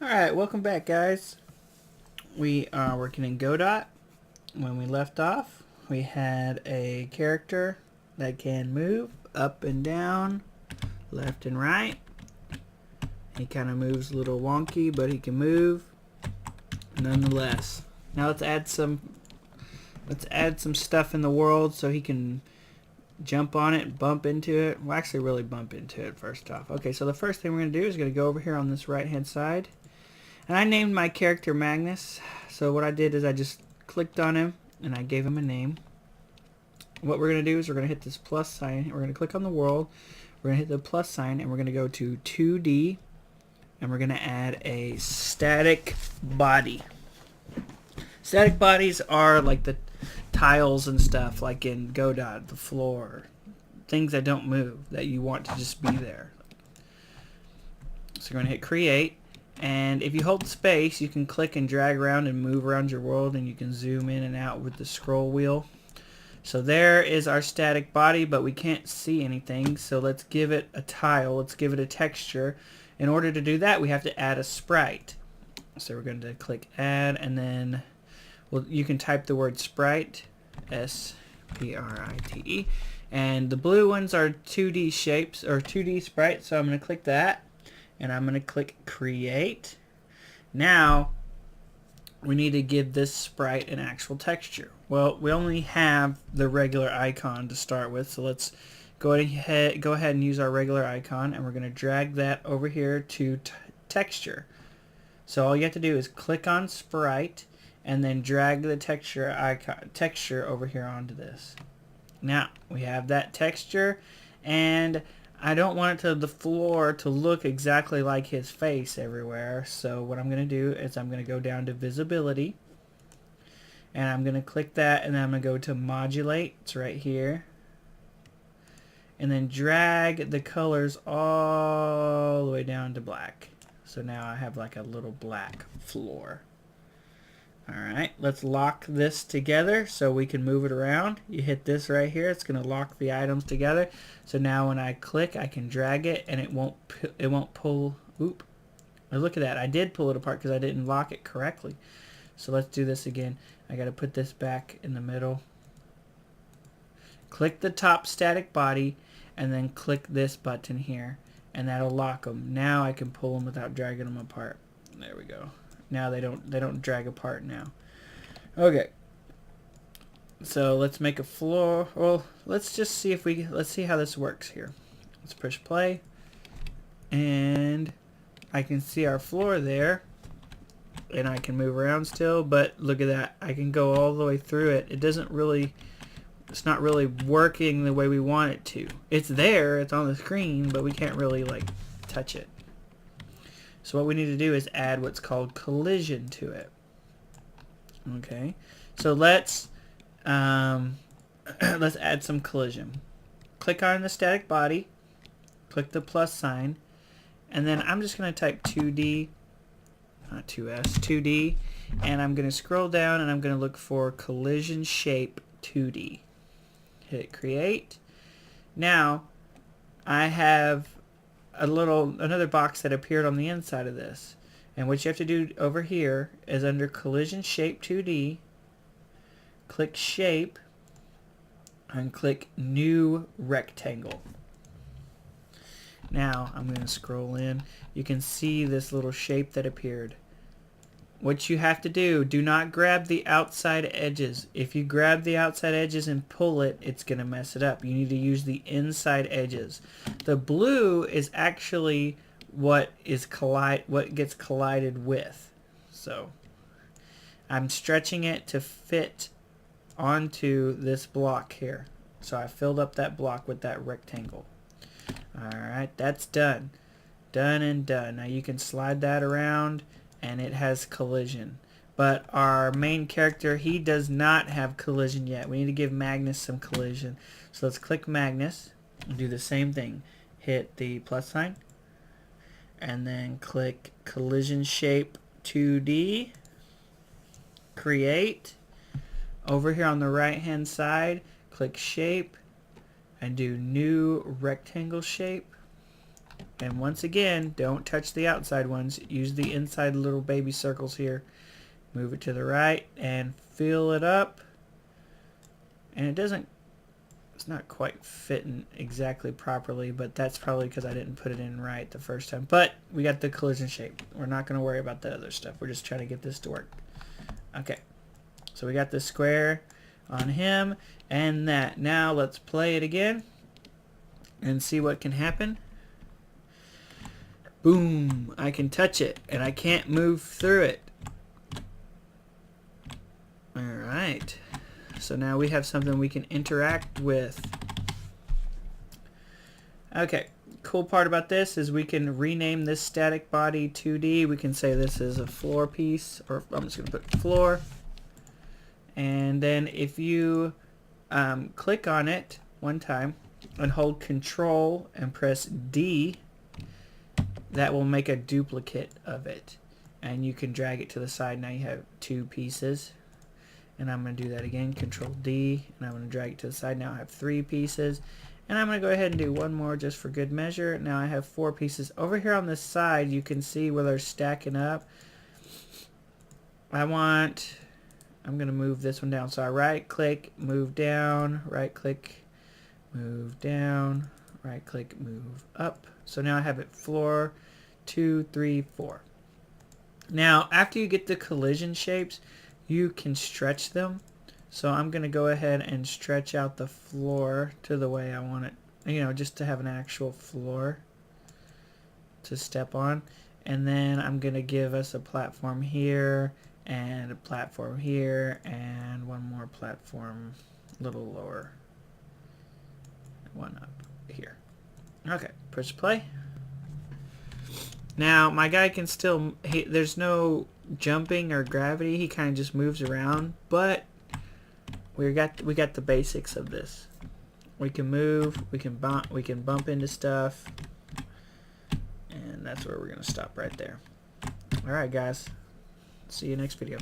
Alright, welcome back, guys. We are working in Godot. When we left off, we had a character that can move up and down, left and right. He kind of moves a little wonky, but he can move nonetheless. Now let's add some stuff in the world so he can jump on it, bump into it. Well, actually really bump into it first off. Okay, so the first thing we're going to do is going to go over here on this right hand side. And I named my character Magnus. So what I did is I just clicked on him and I gave him a name. What we're going to do is we're going to hit this plus sign. We're going to click on the world. We're going to hit the plus sign and we're going to go to 2D. And we're going to add a static body. Static bodies are like the tiles and stuff, like in Godot, the floor. Things that don't move, that you want to just be there. So we're going to hit create. And if you hold space, you can click and drag around and move around your world, and you can zoom in and out with the scroll wheel. So there is our static body, but we can't see anything, so let's give it a tile, let's give it a texture. In order to do that, we have to add a sprite. So we're going to click add, and then you can type the word sprite, S-P-R-I-T-E, and the blue ones are 2D shapes, or 2D sprites, so I'm going to click that. And I'm going to click create. Now we need to give this sprite an actual texture. Well, we only have the regular icon to start with, so let's go ahead and use our regular icon, and we're going to drag that over here to texture. So all you have to do is click on sprite and then drag the texture over here onto this. Now we have that texture, and I don't want the floor to look exactly like his face everywhere. So what I'm going to do is I'm going to go down to visibility. And I'm going to click that, and then I'm going to go to modulate. It's right here. And then drag the colors all the way down to black. So now I have like a little black floor. Alright, let's lock this together so we can move it around. You hit this right here, it's going to lock the items together. So now when I click, I can drag it and it won't pull. Oop. Now look at that, I did pull it apart because I didn't lock it correctly. So let's do this again. I got to put this back in the middle. Click the top static body and then click this button here, and that'll lock them. Now I can pull them without dragging them apart. There we go. Now they don't drag apart now. Okay. So let's make a floor. Well, let's see how this works here. Let's push play. And I can see our floor there. And I can move around still, but look at that. I can go all the way through it. It's not really working the way we want it to. It's there, it's on the screen, but we can't really like touch it. So what we need to do is add what's called collision to it. Okay, so let's add some collision. Click on the static body, click the plus sign, and then I'm just going to type 2D, not 2S, 2D, and I'm going to scroll down and I'm going to look for collision shape 2D. Hit create. Now I have another box that appeared on the inside of this, and what you have to do over here is under collision shape 2D, click shape and click new rectangle. Now I'm going to scroll in. You can see this little shape that appeared. What you have to do not grab the outside edges. If you grab the outside edges and pull it, it's going to mess it up. You need to use the inside edges. The blue is actually what gets collided with. So I'm stretching it to fit onto this block here. So I filled up that block with that rectangle. Alright, that's done. Done and done. Now you can slide that around, and it has collision. But our main character, he does not have collision yet. We need to give Magnus some collision. So let's click Magnus and do the same thing. Hit the plus sign and then click collision shape 2D, create. Over here on the right hand side, click shape and do new rectangle shape. And once again, don't touch the outside ones. Use the inside little baby circles here. Move it to the right and fill it up. And it's not quite fitting exactly properly, but that's probably because I didn't put it in right the first time. But we got the collision shape. We're not going to worry about the other stuff. We're just trying to get this to work. Okay, so we got the square on him and that. Now let's play it again and see what can happen. Boom, I can touch it and I can't move through it. Alright, so now we have something we can interact with. Okay, cool part about this is we can rename this static body 2D. We can say this is a floor piece, or I'm just going to put floor. And then if you click on it one time and hold Control and press D, that will make a duplicate of it. And you can drag it to the side. Now you have 2 pieces. And I'm going to do that again, Control D, and I'm going to drag it to the side. Now I have 3 pieces. And I'm going to go ahead and do one more just for good measure. Now I have 4 pieces. Over here on this side, you can see where they're stacking up. I'm going to move this one down. So I right click, move down, right click, move down, right click, move up. So now I have it floor 2, 3, 4. Now after you get the collision shapes, you can stretch them. So I'm going to go ahead and stretch out the floor to the way I want it, you know, just to have an actual floor to step on. And then I'm going to give us a platform here and a platform here and one more platform a little lower, one up here. Okay, push play. Now my guy can still, there's no jumping or gravity. He kind of just moves around, but we got the basics of this. We can move, we can bump into stuff, and that's where we're gonna stop right there. All right, guys. See you next video.